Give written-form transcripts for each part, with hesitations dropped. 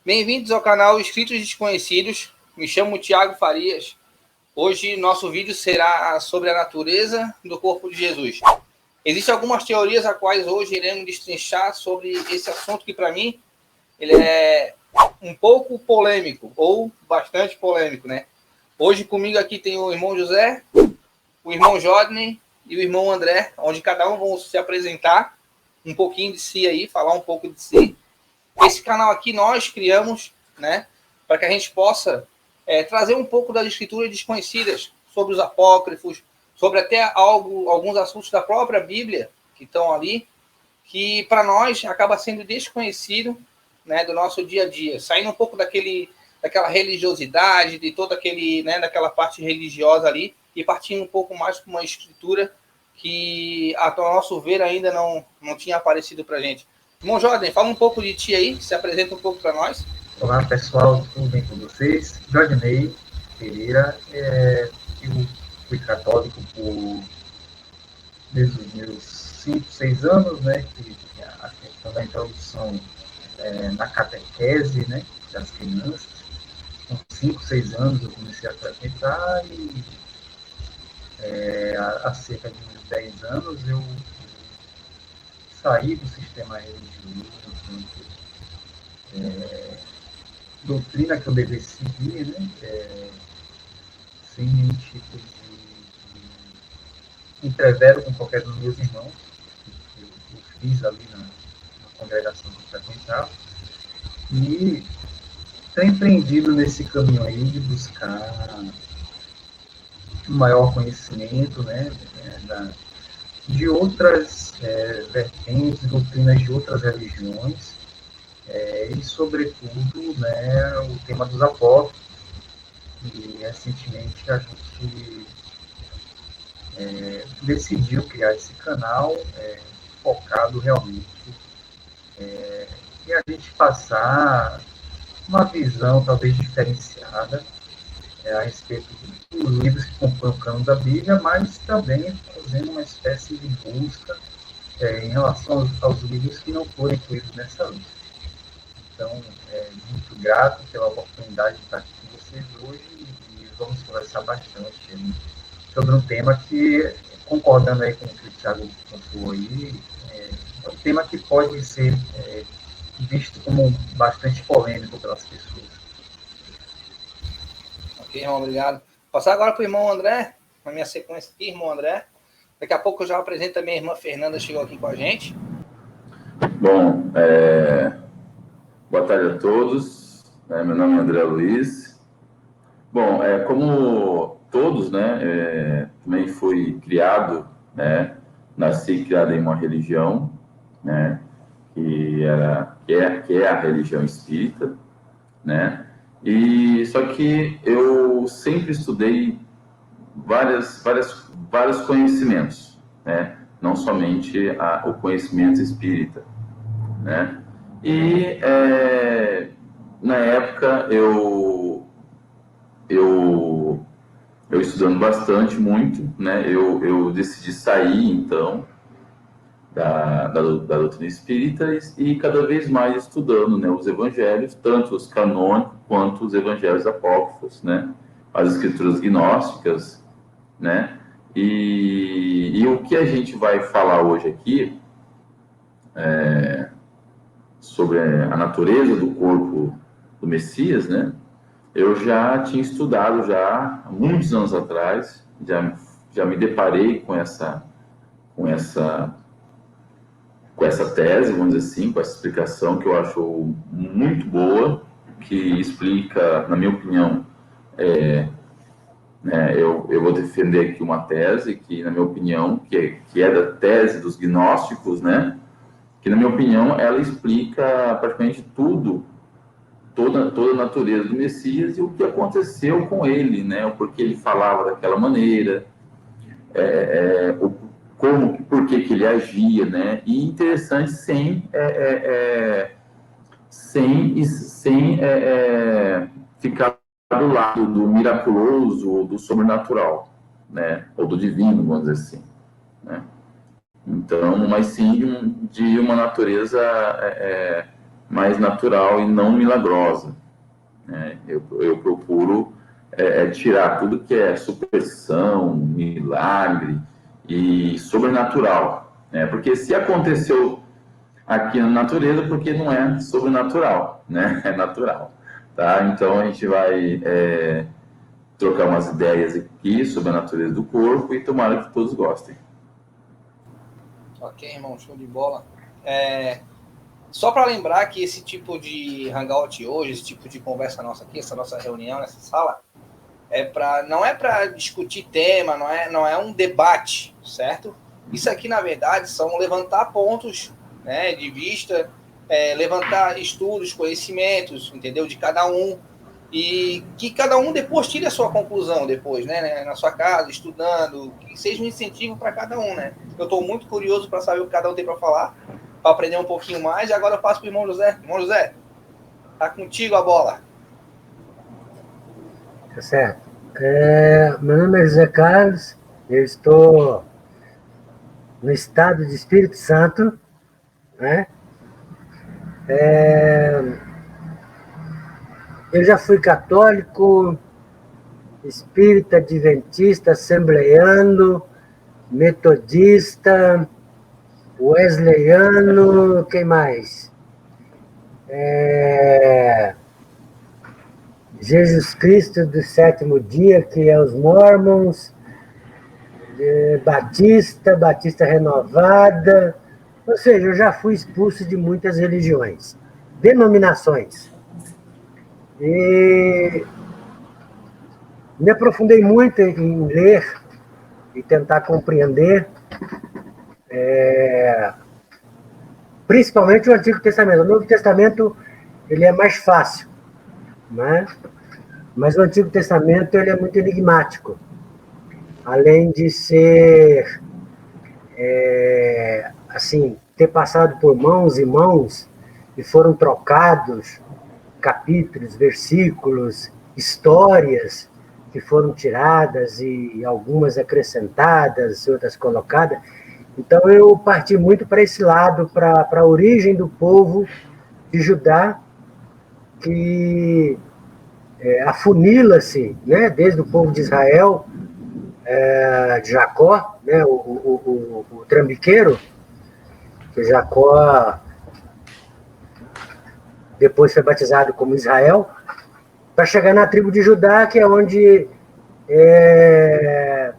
Bem-vindos ao canal Escritos Desconhecidos. Me chamo Thiago Farias. Hoje nosso vídeo será sobre a natureza do corpo de Jesus. Existem algumas teorias a quais hoje iremos destrinchar sobre esse assunto que para mim ele é um pouco polêmico ou bastante polêmico, né? Hoje comigo aqui tem o irmão José, o irmão Jodney e o irmão André, onde cada um vão se apresentar um pouquinho de si aí, falar um pouco de si. Esse canal aqui nós criamos, né, para que a gente possa trazer um pouco das escrituras desconhecidas, sobre os apócrifos, sobre até alguns assuntos da própria Bíblia que estão ali, que para nós acaba sendo desconhecido, né, do nosso dia a dia, saindo um pouco daquela religiosidade, de todo aquele, né, daquela parte religiosa ali, e partindo um pouco mais para uma escritura que, a nosso ver, ainda não tinha aparecido para a gente. Irmão Jordan, fala um pouco de ti aí, se apresenta um pouco para nós. Olá pessoal, tudo bem com vocês? Jodney Pereira, eu fui católico desde os meus 5, 6 anos, né? Que a questão da introdução na catequese, né? Das crianças. Com 5, 6 anos eu comecei a frequentar e há cerca de uns 10 anos eu saí do sistema religioso, doutrina que eu devesse seguir, né? Sem nenhum tipo de entrevero com qualquer dos meus irmãos, que eu fiz ali na congregação que eu frequentava, e tenho empreendido nesse caminho aí de buscar um maior conhecimento, né? De outras vertentes, doutrinas de outras religiões, e, sobretudo, né, o tema dos apóstolos. E, recentemente, a gente decidiu criar esse canal focado realmente em a gente passar uma visão talvez diferenciada a respeito dos livros que compõem o cano da Bíblia, mas também fazendo uma espécie de busca em relação aos livros que não foram incluídos nessa lista. Então, muito grato pela oportunidade de estar aqui com vocês hoje e vamos conversar bastante sobre um tema que, concordando aí com o que o Thiago contou aí, é um tema que pode ser visto como bastante polêmico pelas pessoas. Ok, irmão, obrigado. Vou passar agora para o irmão André, na minha sequência aqui, irmão André. Daqui a pouco eu já apresento a minha irmã Fernanda, chegou aqui com a gente. Bom, boa tarde a todos. Meu nome é André Luiz. Bom, como todos, né, também fui criado, né, nasci e criado em uma religião, né, que é a religião espírita, né, e só que eu sempre estudei vários conhecimentos, né, não somente o conhecimento espírita, né, e na época eu estudando bastante, muito, né, eu decidi sair, então, da doutrina espírita e cada vez mais estudando, né, os evangelhos, tanto os canônicos quanto os evangelhos apócrifos, né, as escrituras gnósticas, né, e o que a gente vai falar hoje aqui sobre a natureza do corpo do Messias, né, eu já tinha estudado já há muitos anos atrás, já me deparei com essa tese, vamos dizer assim, com essa explicação que eu acho muito boa, que explica, na minha opinião, né, eu vou defender aqui uma tese que, na minha opinião, que é da tese dos gnósticos, né, que, na minha opinião, ela explica praticamente tudo, toda a natureza do Messias e o que aconteceu com ele, né? O porquê ele falava daquela maneira, por que ele agia, né? E interessante, sem ficar do lado do miraculoso ou do sobrenatural, né? Ou do divino, vamos dizer assim, né? Então, mas sim de uma natureza mais natural e não milagrosa, né? Eu procuro tirar tudo que é superstição, milagre e sobrenatural, né? Porque se aconteceu aqui na natureza, porque não é sobrenatural, né? É natural, tá? Então a gente vai trocar umas ideias aqui sobre a natureza do corpo e tomara que todos gostem. Ok, irmão, show de bola. Só para lembrar que esse tipo de hangout hoje, esse tipo de conversa nossa aqui, essa nossa reunião nessa sala, não é para discutir tema, não é um debate, certo? Isso aqui, na verdade, são levantar pontos, né, de vista, levantar estudos, conhecimentos, entendeu? De cada um, e que cada um depois tire a sua conclusão depois, né, na sua casa, estudando, que seja um incentivo para cada um, né? Eu estou muito curioso para saber o que cada um tem para falar, para aprender um pouquinho mais, e agora eu passo para o irmão José. Irmão José, tá contigo a bola. Tá certo. Meu nome é José Carlos, eu estou no estado de Espírito Santo, né? Eu já fui católico, espírita, adventista, assembleiano, metodista, wesleyano, quem mais? Jesus Cristo do sétimo dia, que é os Mormons, Batista renovada, ou seja, eu já fui expulso de muitas religiões, denominações. E me aprofundei muito em ler e tentar compreender, principalmente o Antigo Testamento. O Novo Testamento ele é mais fácil, né? Mas o Antigo Testamento ele é muito enigmático. Além de ser, assim, ter passado por mãos e mãos e foram trocados capítulos, versículos, histórias que foram tiradas e algumas acrescentadas, outras colocadas. Então eu parti muito para esse lado, para a origem do povo de Judá, que afunila-se, né, desde o povo de Israel, de Jacó, né, o trambiqueiro, que Jacó depois foi batizado como Israel, para chegar na tribo de Judá, que é onde é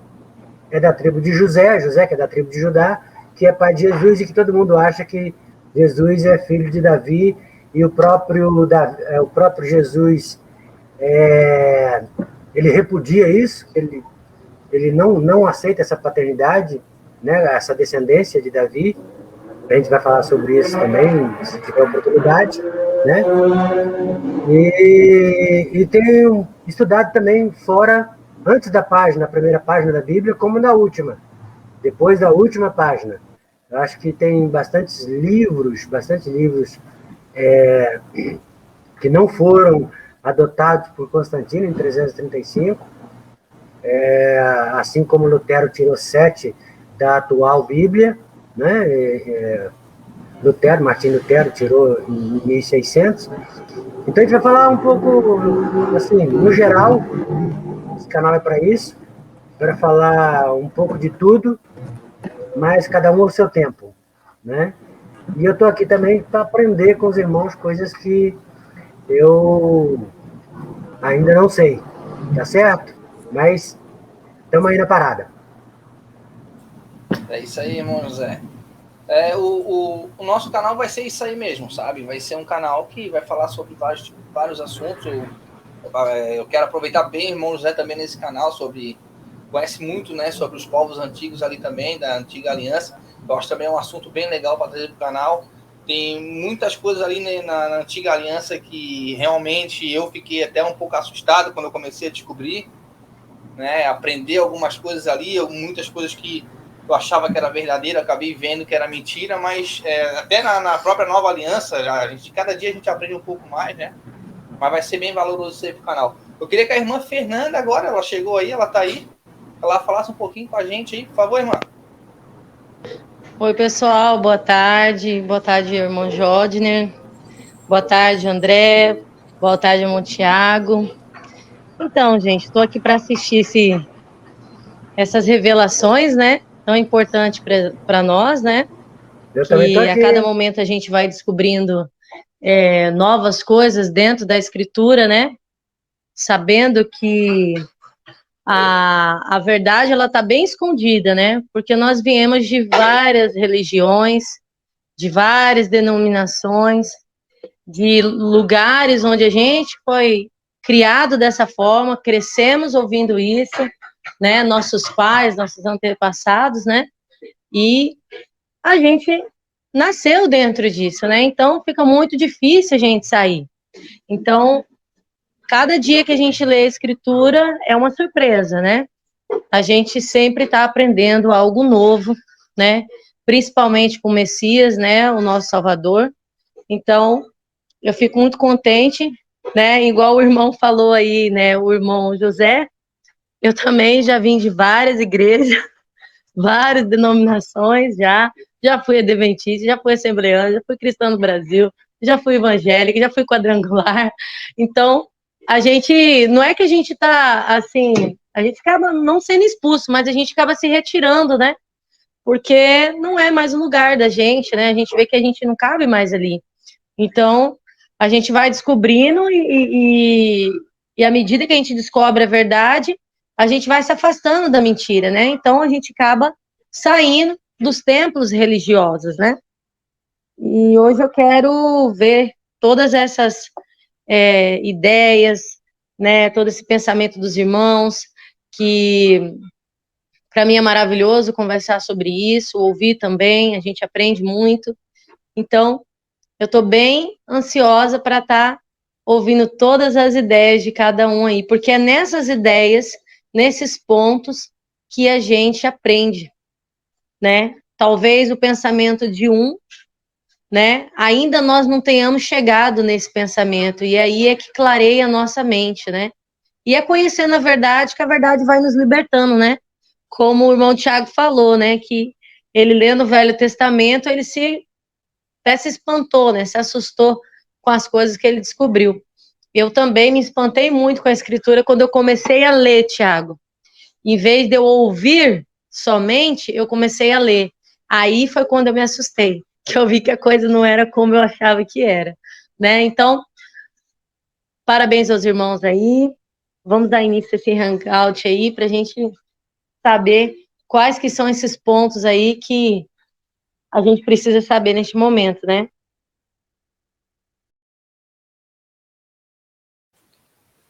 da tribo de José, que é da tribo de Judá, que é pai de Jesus, e que todo mundo acha que Jesus é filho de Davi, e o próprio Jesus, ele repudia isso, ele não aceita essa paternidade, né, essa descendência de Davi. A gente vai falar sobre isso também, se tiver oportunidade, né? E tenho estudado também fora, antes da página, a primeira página da Bíblia, como na última, depois da última página. Eu acho que tem bastantes livros que não foram adotados por Constantino em 335, assim como Lutero tirou 7 da atual Bíblia, né? Martim Lutero tirou em 1600. Então a gente vai falar um pouco, assim, no geral, esse canal é para isso, para falar um pouco de tudo, mas cada um ao seu tempo, né? E eu estou aqui também para aprender com os irmãos coisas que eu ainda não sei, tá certo? Mas estamos aí na parada. É isso aí, irmão José. O nosso canal vai ser isso aí mesmo, sabe? Vai ser um canal que vai falar sobre vários assuntos. Eu quero aproveitar bem, irmão José, também nesse canal, conhece muito, né, sobre os povos antigos ali também, da antiga aliança. Eu acho também um assunto bem legal para trazer para o canal. Tem muitas coisas ali, né, na antiga aliança que realmente eu fiquei até um pouco assustado quando eu comecei a descobrir, né, aprender algumas coisas ali, muitas coisas que eu achava que era verdadeira, acabei vendo que era mentira, mas até na própria nova aliança, cada dia a gente aprende um pouco mais, né? Mas vai ser bem valoroso isso aí pro canal. Eu queria que a irmã Fernanda agora, ela chegou aí, ela tá aí, ela falasse um pouquinho com a gente aí, por favor, irmã. Oi, pessoal, boa tarde, irmão Jodner, Boa tarde, André. Boa tarde, irmão Tiago. Então, gente, estou aqui para assistir essas revelações, né? Tão importante para nós, né? Eu também estou Que a aqui. cada momento a gente vai descobrindo novas coisas dentro da Escritura, né? Sabendo que a verdade ela está bem escondida, né? Porque nós viemos de várias religiões, de várias denominações, de lugares onde a gente foi criado dessa forma, crescemos ouvindo isso, né? Nossos pais, nossos antepassados, né? E a gente nasceu dentro disso, né? Então fica muito difícil a gente sair. Então, cada dia que a gente lê a Escritura é uma surpresa, né? A gente sempre está aprendendo algo novo, né? Principalmente com o Messias, né? O nosso Salvador. Então, eu fico muito contente, né? Igual o irmão falou aí, né? O irmão José. Eu também já vim de várias igrejas, várias denominações, já fui adventista, já fui assembleana, já fui cristã no Brasil, já fui evangélica, já fui quadrangular. Então, a gente, não é que a gente tá, assim, a gente acaba não sendo expulso, mas a gente acaba se retirando, né? Porque não é mais o lugar da gente, né? A gente vê que a gente não cabe mais ali. Então, a gente vai descobrindo e à medida que a gente descobre a verdade, a gente vai se afastando da mentira, né? Então, a gente acaba saindo dos templos religiosos, né? E hoje eu quero ver todas essas ideias, né? Todo esse pensamento dos irmãos, que para mim é maravilhoso conversar sobre isso, ouvir também, a gente aprende muito. Então, eu estou bem ansiosa para estar ouvindo todas as ideias de cada um aí, porque é nessas ideias, nesses pontos, que a gente aprende, né? Talvez o pensamento de um, né? Ainda nós não tenhamos chegado nesse pensamento, e aí é que clareia a nossa mente, né? E é conhecendo a verdade que a verdade vai nos libertando, né? Como o irmão Tiago falou, né? Que ele lendo o Velho Testamento, ele até se espantou, né? Se assustou com as coisas que ele descobriu. Eu também me espantei muito com a Escritura quando eu comecei a ler, Tiago. Em vez de eu ouvir somente, eu comecei a ler. Aí foi quando eu me assustei, que eu vi que a coisa não era como eu achava que era, né? Então, parabéns aos irmãos aí. Vamos dar início a esse hangout aí para a gente saber quais que são esses pontos aí que a gente precisa saber neste momento, né?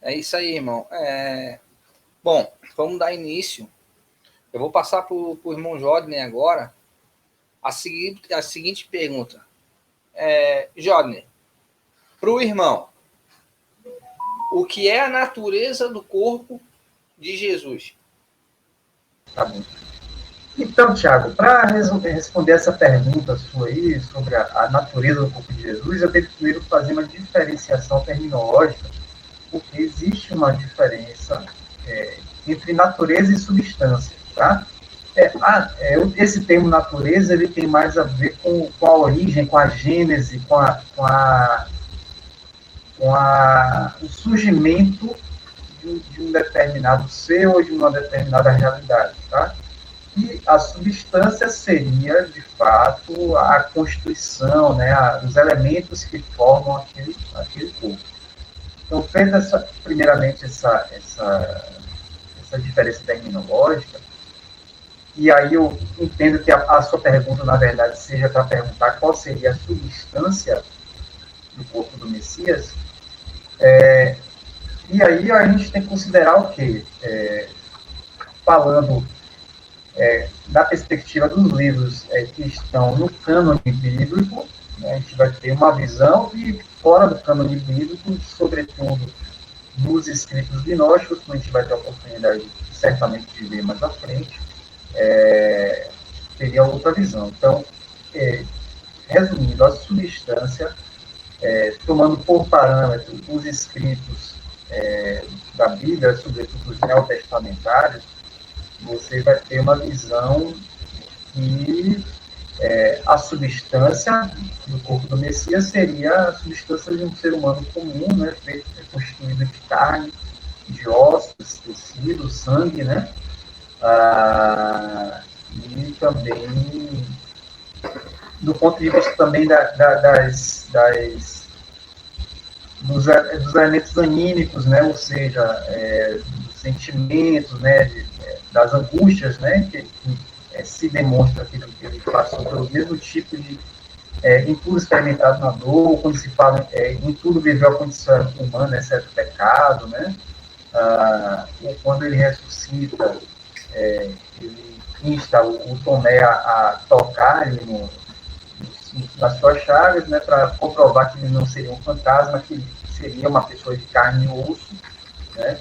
É isso aí, irmão. Bom, vamos dar início. Eu vou passar para o irmão Jodney agora a seguinte pergunta. Jodney, para o irmão, o que é a natureza do corpo de Jesus? Tá bom. Então, Tiago, para responder essa pergunta sua aí sobre a natureza do corpo de Jesus, eu tenho que primeiro fazer uma diferenciação terminológica, porque existe uma diferença entre natureza e substância, tá? Esse termo natureza ele tem mais a ver com a origem, com a gênese, com o surgimento de um determinado ser ou de uma determinada realidade, tá? E a substância seria, de fato, a constituição, né, os elementos que formam aquele corpo. Então, feita primeiramente essa diferença terminológica, e aí eu entendo que a sua pergunta, na verdade, seja para perguntar qual seria a substância do corpo do Messias, e aí a gente tem que considerar o quê? Falando da perspectiva dos livros que estão no cânone bíblico, né, a gente vai ter uma visão, e fora do cânone bíblico, sobretudo nos escritos gnósticos, que a gente vai ter a oportunidade, certamente, de ver mais à frente, teria outra visão. Então, resumindo, a substância, tomando por parâmetro os escritos da Bíblia, sobretudo os neotestamentários, você vai ter uma visão que a substância do corpo do Messias seria a substância de um ser humano comum, né, constituído de carne, de ossos, tecido, sangue, né, e também do ponto de vista também dos elementos anímicos, né, ou seja, dos sentimentos, né, das angústias, né, que se demonstra que ele passou pelo mesmo tipo de em tudo experimentado na dor, quando se fala em tudo viveu a condição humana, exceto o pecado, né, ou quando ele ressuscita, ele insta o Tomé a tocar ele nas suas chagas, né, para comprovar que ele não seria um fantasma, que ele seria uma pessoa de carne e osso, né,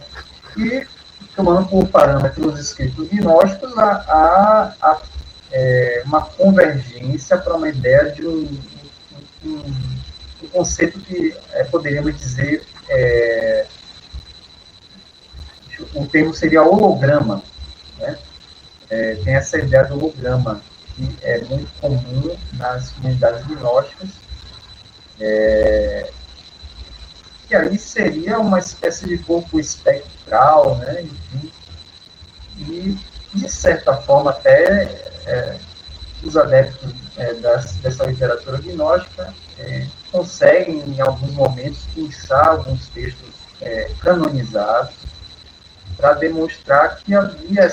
e tomando por parâmetro os escritos gnósticos, uma convergência para uma ideia de um conceito que poderíamos dizer, o termo seria holograma, né? Tem essa ideia do holograma, que é muito comum nas comunidades gnósticas, que aí seria uma espécie de corpo espectral, né? Enfim, e, de certa forma, até os adeptos dessa literatura gnóstica conseguem, em alguns momentos, pensar alguns textos canonizados para demonstrar que havia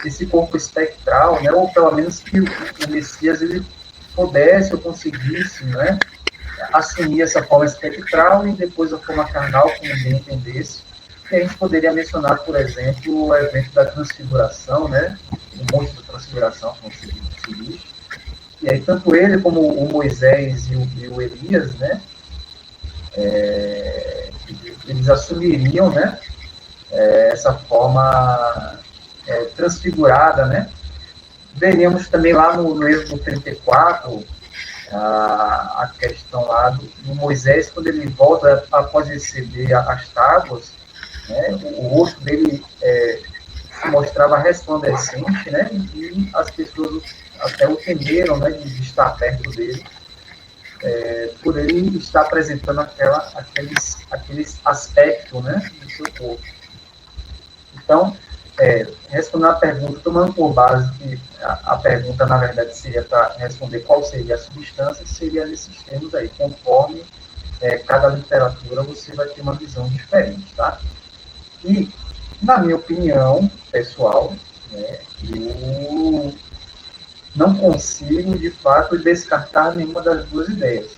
esse corpo espectral, né? Ou pelo menos que o Messias ele pudesse ou conseguisse, né, assumir essa forma espectral e depois a forma carnal, como bem entendesse. E a gente poderia mencionar, por exemplo, o evento da transfiguração, né? O monte da transfiguração, como se diz. E aí, tanto ele como o Moisés e o Elias, né? Eles assumiriam, né? Essa forma transfigurada, né? Veríamos também lá no Êxodo 34, a questão lá do Moisés, quando ele volta após receber as tábuas, né, o rosto dele se mostrava resplandecente, né, e as pessoas até o temeram, né, de estar perto dele, por ele estar apresentando aqueles aspectos, né, do seu corpo. Então, respondendo a pergunta, tomando por base que a pergunta, na verdade, seria para responder qual seria a substância, seria nesses termos aí, conforme cada literatura você vai ter uma visão diferente, tá? E, na minha opinião pessoal, né, eu não consigo, de fato, descartar nenhuma das duas ideias.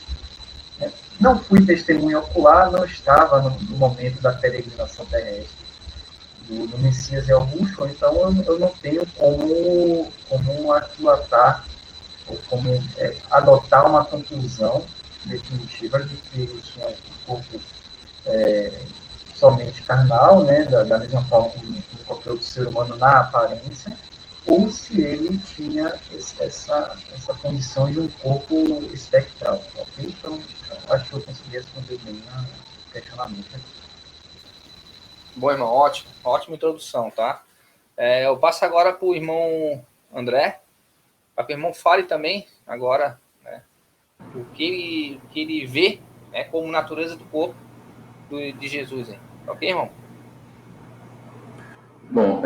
Né? Não fui testemunha ocular, não estava no momento da peregrinação terrestre do Messias e Augusto, então eu não tenho como atua ou como adotar uma conclusão definitiva de que isso é um corpo somente carnal, né, da mesma forma como qualquer outro ser humano na aparência, ou se ele tinha essa condição de um corpo espectral. Okay? Então, acho que eu consegui responder bem o questionamento aqui. Bom, irmão, ótima introdução, tá? Eu passo agora para o irmão André, para que o irmão fale também agora, né, o que ele vê, né, como natureza do corpo de Jesus, hein? Ok, irmão? Bom,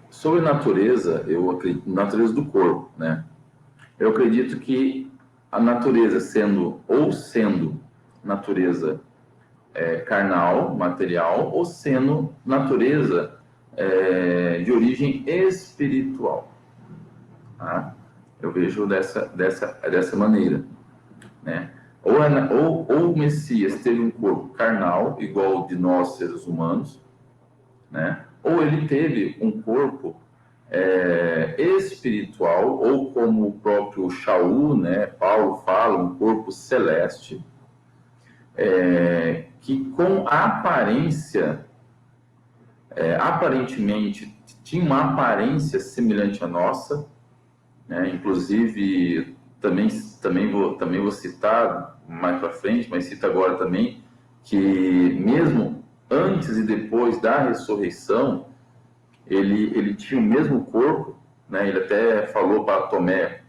sobre natureza, eu acredito, natureza do corpo, né? Eu acredito que a natureza sendo natureza carnal, material, ou sendo natureza de origem espiritual. Tá? Eu vejo dessa maneira, né? Ou o Messias teve um corpo carnal, igual ao de nós, seres humanos, né? Ou ele teve um corpo espiritual, ou como o próprio Shaul, né, Paulo fala, um corpo celeste, que com a aparência, aparentemente, tinha uma aparência semelhante à nossa, né? Inclusive, também vou citar mais para frente, mas cito agora também, que mesmo antes e depois da ressurreição, ele tinha o mesmo corpo, né? Ele até falou para Tomé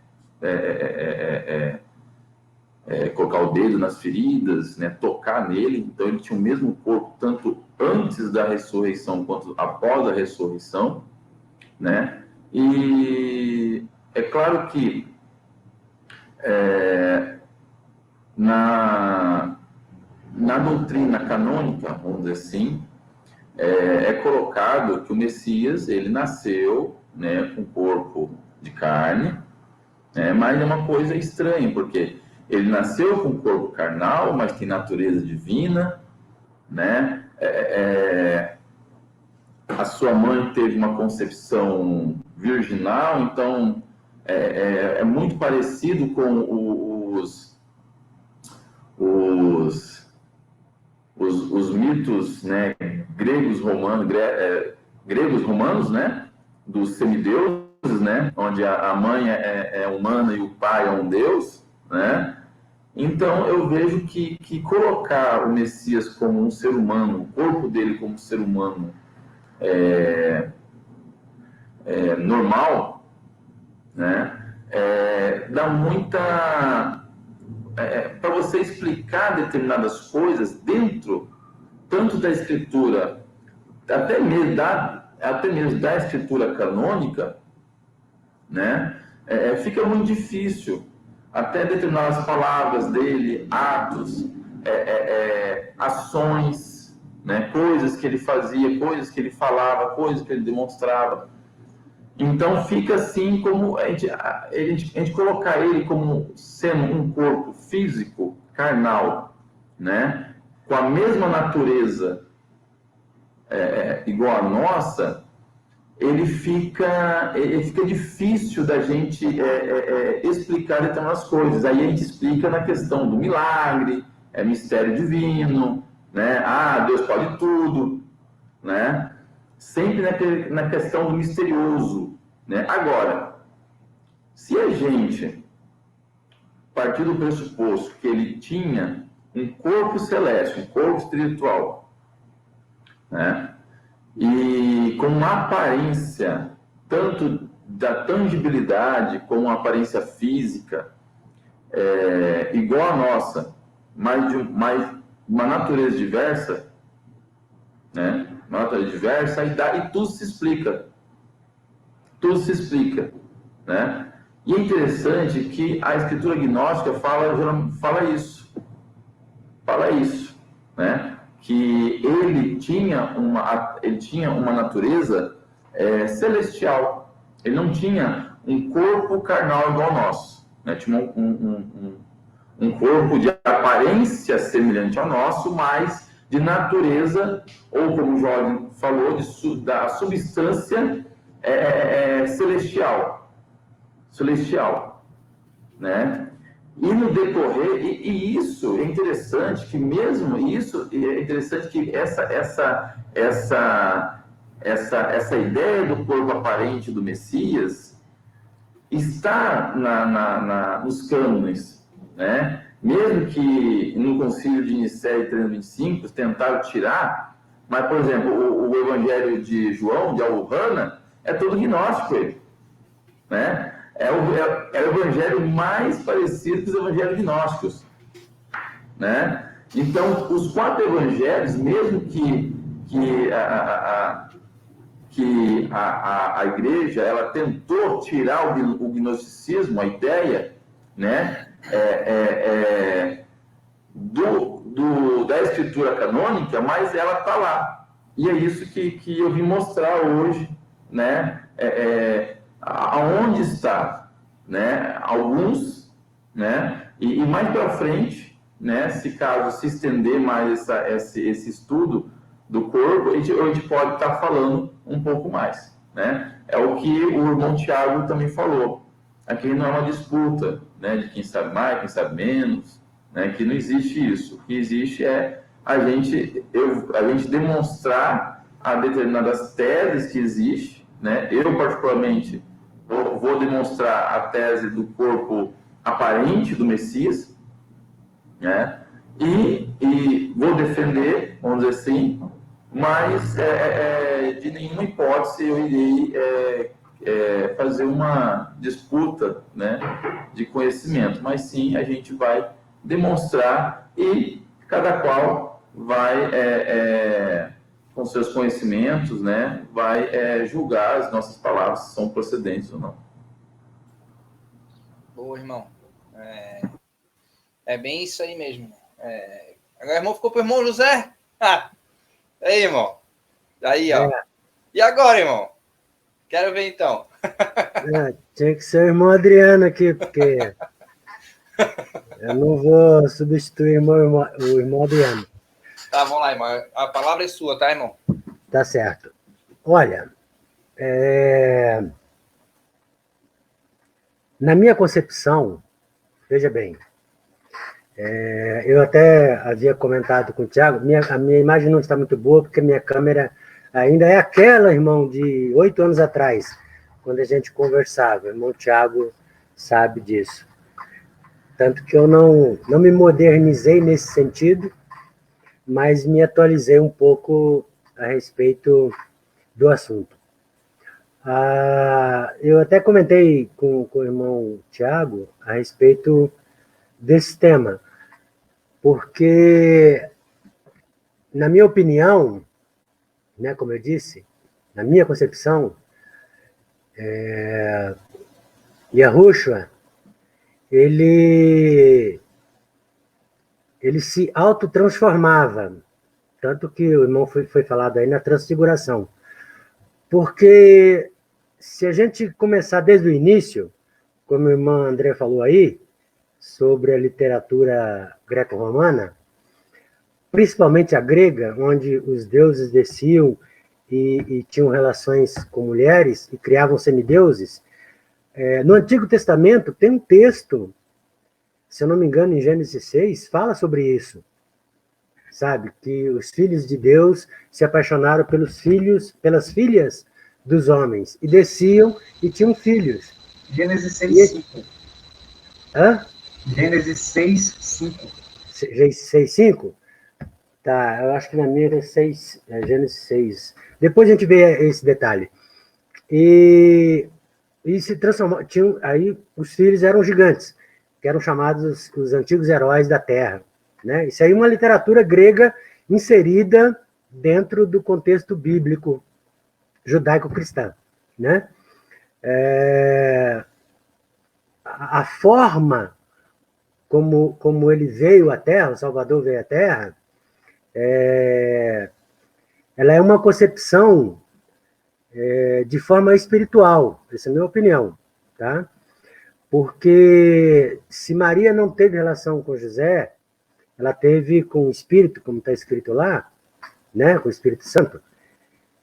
colocar o dedo nas feridas, né? Tocar nele. Então ele tinha o mesmo corpo tanto antes da ressurreição quanto após a ressurreição, né? E é claro que na doutrina canônica, vamos dizer assim, é colocado que o Messias, ele nasceu, né, com corpo de carne, né, mas é uma coisa estranha, porque ele nasceu com corpo carnal, mas tem natureza divina, né? A sua mãe teve uma concepção virginal, então é muito parecido com os mitos, né, gregos romanos, né, dos semideuses, né, onde a mãe é humana e o pai é um deus, né. Então eu vejo que colocar o Messias como um ser humano, o corpo dele como um ser humano normal, né, dá muita... para você explicar determinadas coisas dentro, tanto da escritura, até mesmo da escritura canônica, né, fica muito difícil. Até determinadas palavras dele, atos, ações, né, coisas que ele fazia, coisas que ele falava, coisas que ele demonstrava. Então fica assim como a gente colocar ele como sendo um corpo físico, carnal, né, com a mesma natureza igual a nossa, ele fica difícil da gente explicar determinadas coisas. Aí a gente explica na questão do milagre, mistério divino, né? Deus pode tudo, né? Sempre na questão do misterioso, né? Agora, se a gente partir do pressuposto que ele tinha um corpo celeste, um corpo espiritual, né? E com uma aparência tanto da tangibilidade como uma aparência física igual a nossa, mas uma natureza diversa, né? Uma natureza diversa, e tudo se explica. Tudo se explica, né? E é interessante que a escritura gnóstica fala isso, né? Que ele tinha uma natureza celestial. Ele não tinha um corpo carnal igual ao nosso, né? Tinha um corpo de aparência semelhante ao nosso, mas de natureza, ou como o Jorge falou, da substância celestial, né? E no decorrer, e isso é interessante, que mesmo isso, é interessante que essa ideia do corpo aparente do Messias está nos cânones, né? Mesmo que no Concílio de Nicéia 325 tentaram tirar, mas, por exemplo, o Evangelho de João, de Al-Hana, é todo gnóstico, né? É o evangelho mais parecido com os evangelhos gnósticos, né? Então, os 4 evangelhos, mesmo que a igreja ela tentou tirar o gnosticismo, a ideia, né, da escritura canônica, mas ela está lá. E é isso que eu vim mostrar hoje, né? Aonde está, né? Alguns, né? E mais para frente, né? Se caso se estender mais esse estudo do corpo, a gente pode estar falando um pouco mais, né? É o que o irmão Tiago também falou. Aqui não é uma disputa, né? De quem sabe mais, quem sabe menos, né? Que não existe isso. O que existe é a gente demonstrar a determinadas teses que existem, né? Eu, particularmente, vou demonstrar a tese do corpo aparente do Messias, né? E vou defender, vamos dizer assim, mas de nenhuma hipótese eu irei fazer uma disputa, né, de conhecimento, mas sim a gente vai demonstrar e cada qual vai, com seus conhecimentos, né, vai julgar as nossas palavras se são procedentes ou não. Boa, irmão. É bem isso aí mesmo. Agora o irmão ficou pro irmão José? Aí, irmão. Aí, ó. E agora, irmão? Quero ver, então. Tinha que ser o irmão Adriano aqui, porque eu não vou substituir o irmão Adriano. Tá, vamos lá, irmão. A palavra é sua, tá, irmão? Tá certo. Olha, na minha concepção, veja bem, eu até havia comentado com o Tiago, a minha imagem não está muito boa, porque a minha câmera ainda é aquela, irmão, de 8 anos atrás, quando a gente conversava. O irmão Tiago sabe disso. Tanto que eu não me modernizei nesse sentido, mas me atualizei um pouco a respeito do assunto. Eu até comentei com o irmão Tiago a respeito desse tema, porque, na minha opinião, né, como eu disse, na minha concepção, Yahushua, ele se autotransformava, tanto que o irmão foi falado aí na transfiguração. Porque se a gente começar desde o início, como o irmão André falou aí, sobre a literatura greco-romana, principalmente a grega, onde os deuses desciam e tinham relações com mulheres e criavam semideuses, no Antigo Testamento tem um texto, se eu não me engano, em Gênesis 6, fala sobre isso. Sabe? Que os filhos de Deus se apaixonaram pelas filhas dos homens, e desciam e tinham filhos. Gênesis 6:5. Hã? Gênesis 6:5. 6:5? Tá, eu acho que na minha é Gênesis 6. Depois a gente vê esse detalhe. E se transformou. Aí os filhos eram gigantes, que eram chamados os antigos heróis da terra. Né? Isso aí é uma literatura grega inserida dentro do contexto bíblico judaico-cristão. Né? A forma como ele veio à Terra, o Salvador veio à Terra, ela é uma concepção de forma espiritual, essa é a minha opinião. Tá? Porque se Maria não teve relação com José, ela teve com o Espírito, como está escrito lá, né, com o Espírito Santo.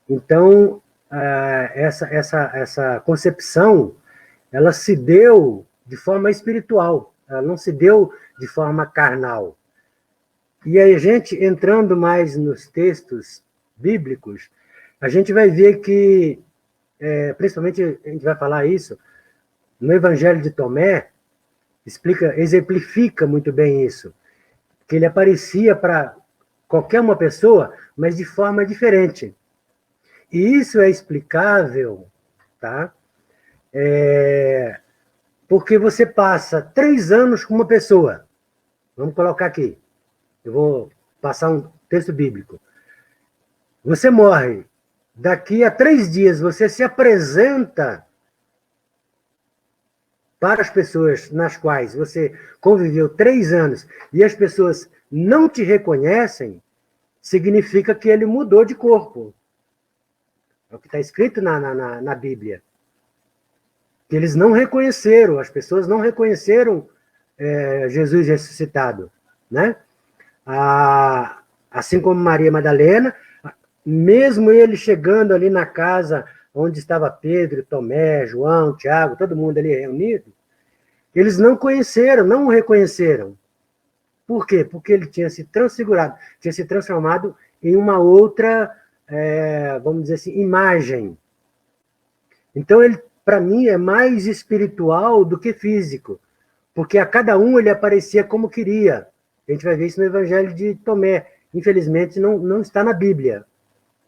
Então, essa concepção, ela se deu de forma espiritual, ela não se deu de forma carnal. E aí, a gente, entrando mais nos textos bíblicos, a gente vai ver que, principalmente, a gente vai falar isso, no Evangelho de Tomé, exemplifica muito bem isso, que ele aparecia para qualquer uma pessoa, mas de forma diferente. E isso é explicável, tá? Porque você passa 3 anos com uma pessoa. Vamos colocar aqui. Eu vou passar um texto bíblico. Você morre. Daqui a 3 dias, você se apresenta para as pessoas nas quais você conviveu 3 anos e as pessoas não te reconhecem, significa que ele mudou de corpo. É o que está escrito na Bíblia. Que eles não reconheceram, as pessoas não reconheceram Jesus ressuscitado. Né? Assim como Maria Madalena, mesmo ele chegando ali na casa onde estava Pedro, Tomé, João, Tiago, todo mundo ali reunido, eles não conheceram, não o reconheceram. Por quê? Porque ele tinha se transfigurado, tinha se transformado em uma outra, vamos dizer assim, imagem. Então, ele, para mim, é mais espiritual do que físico, porque a cada um ele aparecia como queria. A gente vai ver isso no Evangelho de Tomé. Infelizmente, não está na Bíblia.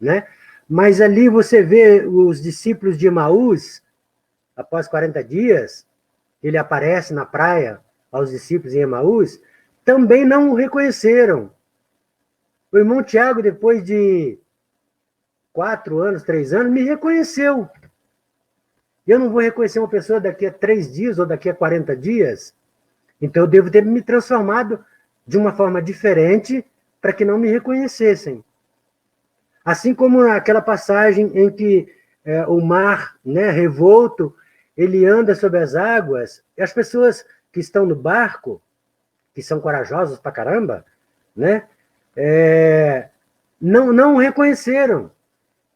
Né? Mas ali você vê os discípulos de Emaús, após 40 dias, ele aparece na praia aos discípulos em Emaús, também não o reconheceram. O irmão Tiago, depois de 4 anos, 3 anos, me reconheceu. Eu não vou reconhecer uma pessoa daqui a 3 dias ou daqui a 40 dias, então eu devo ter me transformado de uma forma diferente para que não me reconhecessem. Assim como naquela passagem em que o mar, né, revolto, ele anda sobre as águas, e as pessoas que estão no barco, que são corajosas pra caramba, né, não o reconheceram.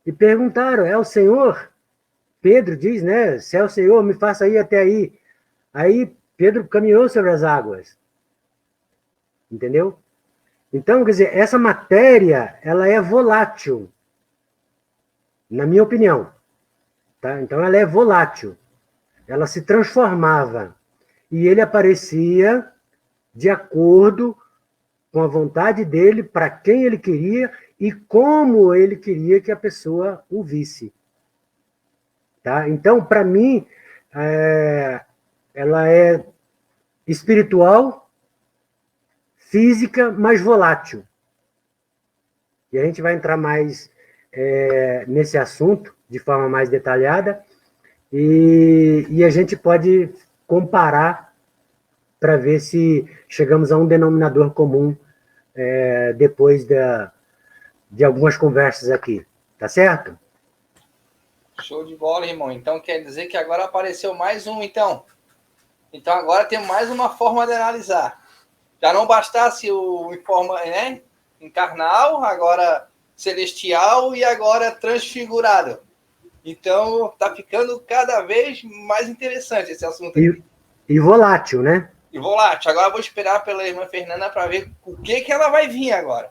E perguntaram, é o Senhor? Pedro diz, né, se é o Senhor, me faça ir até aí. Aí Pedro caminhou sobre as águas. Entendeu? Então, quer dizer, essa matéria, ela é volátil, na minha opinião. Tá? Então, ela é volátil. Ela se transformava. E ele aparecia de acordo com a vontade dele, para quem ele queria e como ele queria que a pessoa o visse. Tá? Então, para mim, ela é espiritual, física, mas volátil. E a gente vai entrar mais nesse assunto, de forma mais detalhada, e a gente pode comparar para ver se chegamos a um denominador comum depois de algumas conversas aqui. Tá certo? Show de bola, irmão. Então quer dizer que agora apareceu mais um, então. Então agora tem mais uma forma de analisar. Já não bastasse o né, encarnal, agora celestial e agora transfigurado. Então tá ficando cada vez mais interessante esse assunto aqui. E volátil, né? E volátil. Agora eu vou esperar pela irmã Fernanda para ver o que ela vai vir agora.